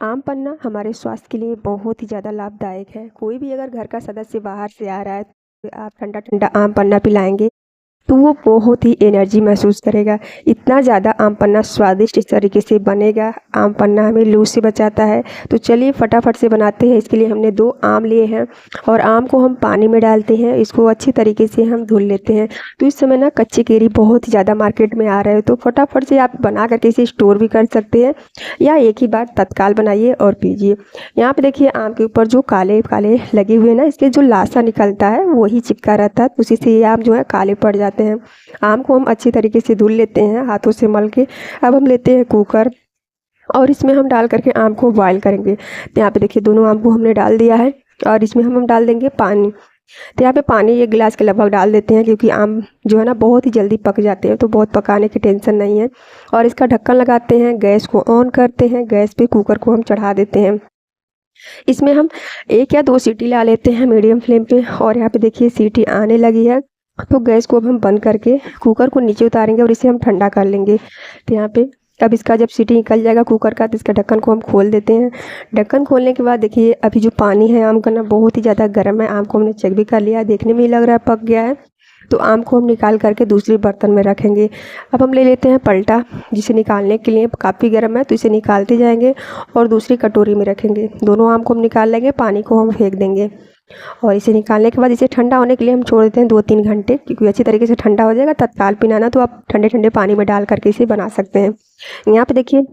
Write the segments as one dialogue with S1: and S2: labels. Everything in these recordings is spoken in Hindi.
S1: आम पन्ना हमारे स्वास्थ्य के लिए बहुत ही ज़्यादा लाभदायक है। कोई भी अगर घर का सदस्य बाहर से आ रहा है तो आप ठंडा ठंडा आम पन्ना पिलाएंगे तो वो बहुत ही एनर्जी महसूस करेगा। इतना ज़्यादा आम पन्ना स्वादिष्ट इस तरीके से बनेगा। आम पन्ना हमें लू से बचाता है। तो चलिए फटाफट से बनाते हैं। इसके लिए हमने 2 आम लिए हैं और आम को हम पानी में डालते हैं। इसको अच्छी तरीके से हम धुल लेते हैं। तो इस समय ना कच्चे केरी बहुत ही ज़्यादा मार्केट में आ रहे हैं, तो फटाफट से आप बना करके इसे स्टोर भी कर सकते हैं या एक ही बार तत्काल बनाइए और पीजिए। यहाँ पे देखिए आम के ऊपर जो काले काले लगे हुए ना, इसके जो लाशा निकलता है वही चिपका रहता है, उसी से ये आम जो है काले पड़ जाते हैं। आम को हम अच्छी तरीके से धुल लेते हैं हाथों से मल के। अब हम लेते हैं कुकर और इसमें हम डाल करके आम को बॉईल करेंगे। तो यहाँ पे देखिए दोनों आम को हमने डाल दिया है और इसमें हम डाल देंगे पानी। तो यहाँ पे पानी 1 गिलास के लगभग डाल देते हैं, क्योंकि आम जो है ना बहुत ही जल्दी पक जाते हैं, तो बहुत पकाने की टेंशन नहीं है। और इसका ढक्कन लगाते हैं, गैस को ऑन करते हैं, गैस पे कुकर को हम चढ़ा देते हैं। इसमें हम 1 या 2 सीटी ला लेते हैं मीडियम फ्लेम पे। और यहाँ पे देखिए सीटी आने लगी है, तो गैस को अब हम बंद करके कुकर को नीचे उतारेंगे और इसे हम ठंडा कर लेंगे। तो यहाँ पे अब इसका जब सीटी निकल जाएगा कुकर का, तो इसका ढक्कन को हम खोल देते हैं। ढक्कन खोलने के बाद देखिए अभी जो पानी है आम का ना बहुत ही ज़्यादा गर्म है। आम को हमने चेक भी कर लिया है, देखने में ही लग रहा है पक गया है। तो आम को हम निकाल करके दूसरे बर्तन में रखेंगे। अब हम ले लेते हैं पलटा, जिसे निकालने के लिए काफ़ी गर्म है, तो इसे निकालते जाएंगे और दूसरी कटोरी में रखेंगे। दोनों आम को हम निकाल लेंगे, पानी को हम फेंक देंगे और इसे निकालने के बाद इसे ठंडा होने के लिए हम छोड़ देते हैं 2-3 घंटे, क्योंकि अच्छी तरीके से ठंडा हो जाएगा। तत्काल पीना ना, तो आप ठंडे ठंडे पानी में डाल करके इसे बना सकते हैं। यहाँ पे देखिए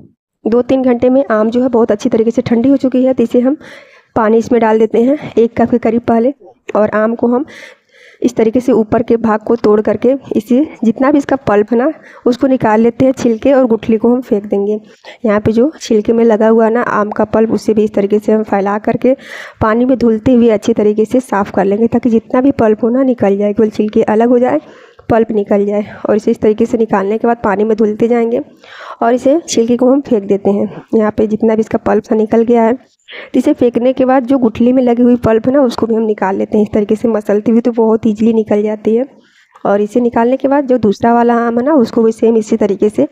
S1: 2-3 घंटे में आम जो है बहुत अच्छी तरीके से ठंडी हो चुकी है। तो इसे हम पानी इसमें डाल देते हैं 1 कप के करीब पहले, और आम को हम इस तरीके से ऊपर के भाग को तोड़ करके इसे जितना भी इसका पल्प है ना उसको निकाल लेते हैं छिलके, और गुठली को हम फेंक देंगे। यहाँ पे जो छिलके में लगा हुआ ना आम का पल्प, उससे भी इस तरीके से हम फैला करके पानी में धुलते हुए अच्छी तरीके से साफ़ कर लेंगे, ताकि जितना भी पल्प हो ना निकल जाए, केवल छिलके अलग हो जाए, पल्प निकल जाए। और इसे इस तरीके से निकालने के बाद पानी में धुलते जाएंगे और इसे छिलके को हम फेंक देते हैं। यहाँ पे जितना भी इसका पल्प सा निकल गया है, तो इसे फेंकने के बाद जो गुठली में लगी हुई पल्प है ना उसको भी हम निकाल लेते हैं। इस तरीके से मसलती हुई तो बहुत ईजिली निकल जाती है। और इसे निकालने के बाद जो दूसरा वाला आम है ना उसको भी सेम इसी तरीके से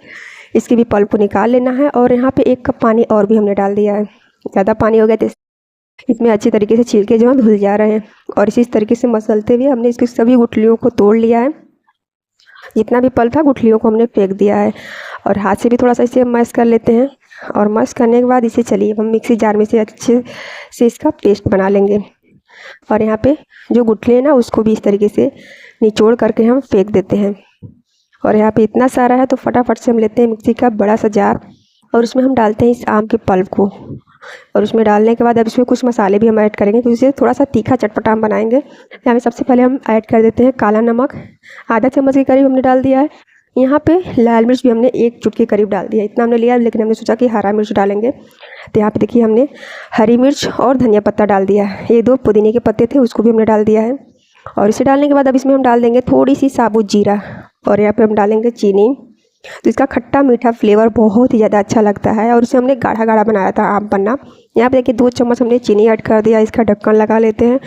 S1: इसकी भी पल्प को निकाल लेना है। और यहाँ पे 1 कप पानी और भी हमने डाल दिया है। ज़्यादा पानी हो गया तो इसमें अच्छी तरीके से छिलके जो हैं धुल जा रहे हैं। और इसी तरीके से मसलते हुए हमने इसकी सभी गुठलियों को तोड़ लिया है। जितना भी पल्प था गुठलियों को हमने फेंक दिया है। और हाथ से भी थोड़ा सा इसे मैश कर लेते हैं। और मैश करने के बाद इसे चलिए हम मिक्सी जार में से अच्छे से इसका पेस्ट बना लेंगे। और यहाँ पे जो गुठली है ना उसको भी इस तरीके से निचोड़ करके हम फेंक देते हैं। और यहाँ पे इतना सारा है तो फटाफट से हम लेते हैं मिक्सी का बड़ा सा जार, और उसमें हम डालते हैं इस आम के पल्प को। और उसमें डालने के बाद अब इसमें कुछ मसाले भी हम ऐड करेंगे, क्योंकि इसे थोड़ा सा तीखा चटपटा हम बनाएंगे। यहाँ पे सबसे पहले हम ऐड कर देते हैं काला नमक, आधा चम्मच के करीब हमने डाल दिया है। यहाँ पे लाल मिर्च भी हमने 1 चुटकी करीब डाल दिया। इतना हमने लिया, लेकिन हमने सोचा कि हरा मिर्च डालेंगे। तो यहाँ पे देखिए हमने हरी मिर्च और धनिया पत्ता डाल दिया है। ये 2 पुदीने के पत्ते थे, उसको भी हमने डाल दिया है। और इसे डालने के बाद अब इसमें हम डाल देंगे थोड़ी सी साबुत जीरा, और यहाँ पे हम डालेंगे चीनी। तो इसका खट्टा मीठा फ्लेवर बहुत ही ज़्यादा अच्छा लगता है। और इसे हमने गाढ़ा गाढ़ा बनाया था आम पन्ना। यहाँ पे देखिए 2 चम्मच हमने चीनी ऐड कर दिया। इसका ढक्कन लगा लेते हैं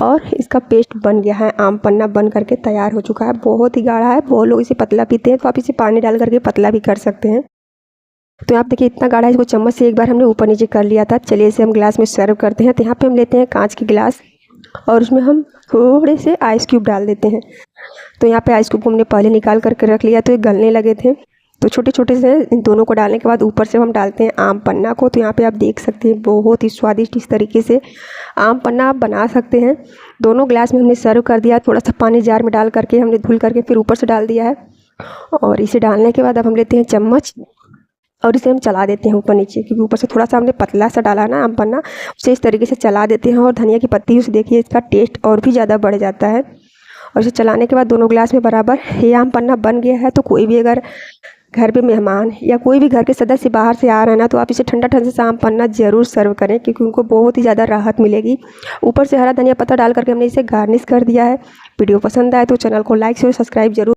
S1: और इसका पेस्ट बन गया है। आम पन्ना बन करके तैयार हो चुका है। बहुत ही गाढ़ा है, बहुत लोग इसे पतला पीते हैं, तो आप इसे पानी डाल करके पतला भी कर सकते हैं। तो आप देखिए इतना गाढ़ा, इसको चम्मच से एक बार हमने ऊपर नीचे कर लिया था। चलिए इसे हम गिलास में सर्व करते हैं। तो यहाँ पे हम लेते हैं कांच के गिलास और उसमें हम थोड़े से आइस क्यूब डाल देते हैं। तो यहाँ पे आइस क्यूब को हमने पहले निकाल करके रख लिया, तो ये गलने लगे थे, तो छोटे छोटे से इन दोनों को डालने के बाद ऊपर से हम डालते हैं आम पन्ना को। तो यहाँ पे आप देख सकते हैं बहुत ही स्वादिष्ट इस तरीके से आम पन्ना आप बना सकते हैं। दोनों गिलास में हमने सर्व कर दिया। थोड़ा सा पानी जार में डाल करके हमने धुल करके फिर ऊपर से डाल दिया है। और इसे डालने के बाद अब हम लेते हैं चम्मच और इसे हम चला देते हैं ऊपर नीचे, क्योंकि ऊपर से थोड़ा सा हमने पतला सा डाला ना आम पन्ना, उसे इस तरीके से चला देते हैं। और धनिया की पत्ती उसे देखिए इसका टेस्ट और भी ज़्यादा बढ़ जाता है। और इसे चलाने के बाद दोनों गिलास में बराबर ये आम पन्ना बन गया है। तो कोई भी अगर घर पे मेहमान या कोई भी घर के सदस्य बाहर से आ रहे हैं ना, तो आप इसे ठंडा ठंडा सा आम पन्ना ज़रूर सर्व करें, क्योंकि उनको बहुत ही ज़्यादा राहत मिलेगी। ऊपर से हरा धनिया पत्ता डाल करके हमने इसे गार्निश कर दिया है। वीडियो पसंद आए तो चैनल को लाइक शेयर सब्सक्राइब जरूर